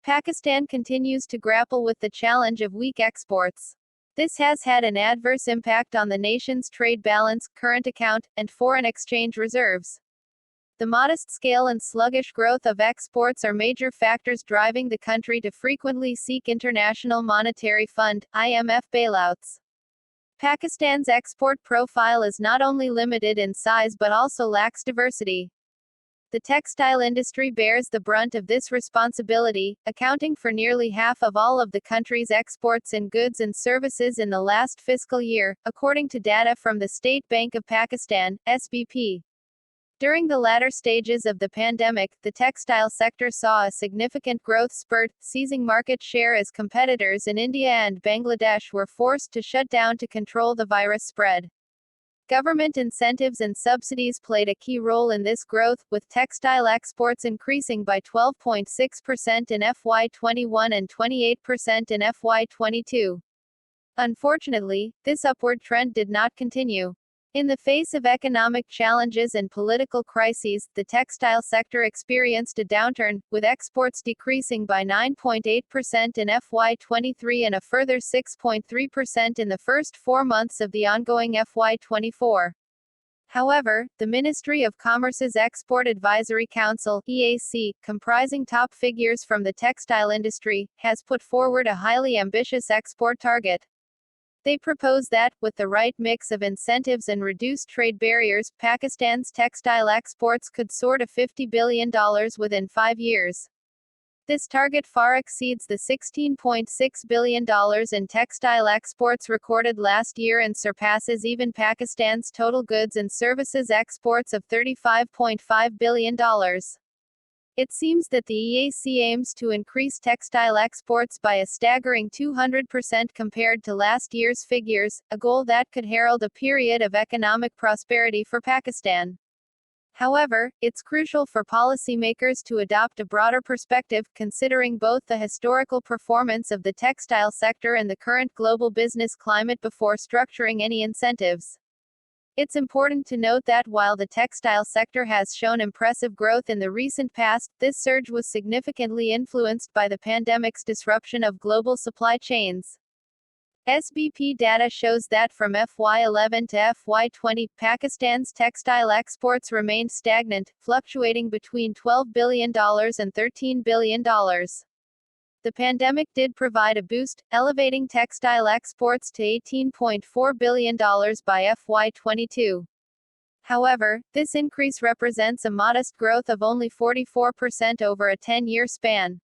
Pakistan continues to grapple with the challenge of weak exports. This has had an adverse impact on the nation's trade balance, current account, and foreign exchange reserves. The modest scale and sluggish growth of exports are major factors driving the country to frequently seek International Monetary Fund (IMF) bailouts. Pakistan's export profile is not only limited in size but also lacks diversity. The textile industry bears the brunt of this responsibility, accounting for nearly half of all of the country's exports in goods and services in the last fiscal year, according to data from the State Bank of Pakistan, SBP. During the latter stages of the pandemic, the textile sector saw a significant growth spurt, seizing market share as competitors in India and Bangladesh were forced to shut down to control the virus spread. Government incentives and subsidies played a key role in this growth, with textile exports increasing by 12.6% in FY21 and 28% in FY22. Unfortunately, this upward trend did not continue. In the face of economic challenges and political crises, the textile sector experienced a downturn, with exports decreasing by 9.8% in FY23 and a further 6.3% in the first 4 months of the ongoing FY24. However, the Ministry of Commerce's Export Advisory Council (EAC), comprising top figures from the textile industry, has put forward a highly ambitious export target. They propose that, with the right mix of incentives and reduced trade barriers, Pakistan's textile exports could soar to $50 billion within 5 years. This target far exceeds the $16.6 billion in textile exports recorded last year and surpasses even Pakistan's total goods and services exports of $35.5 billion. It seems that the EAC aims to increase textile exports by a staggering 200% compared to last year's figures, a goal that could herald a period of economic prosperity for Pakistan. However, it's crucial for policymakers to adopt a broader perspective, considering both the historical performance of the textile sector and the current global business climate before structuring any incentives. It's important to note that while the textile sector has shown impressive growth in the recent past, this surge was significantly influenced by the pandemic's disruption of global supply chains. SBP data shows that from FY11 to FY20, Pakistan's textile exports remained stagnant, fluctuating between $12 billion and $13 billion. The pandemic did provide a boost, elevating textile exports to $18.4 billion by FY22. However, this increase represents a modest growth of only 44% over a 10-year span.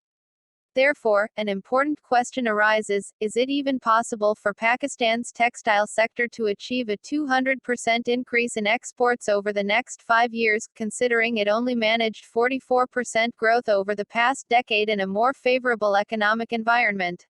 Therefore, an important question arises: is it even possible for Pakistan's textile sector to achieve a 200% increase in exports over the next 5 years, considering it only managed 44% growth over the past decade in a more favorable economic environment?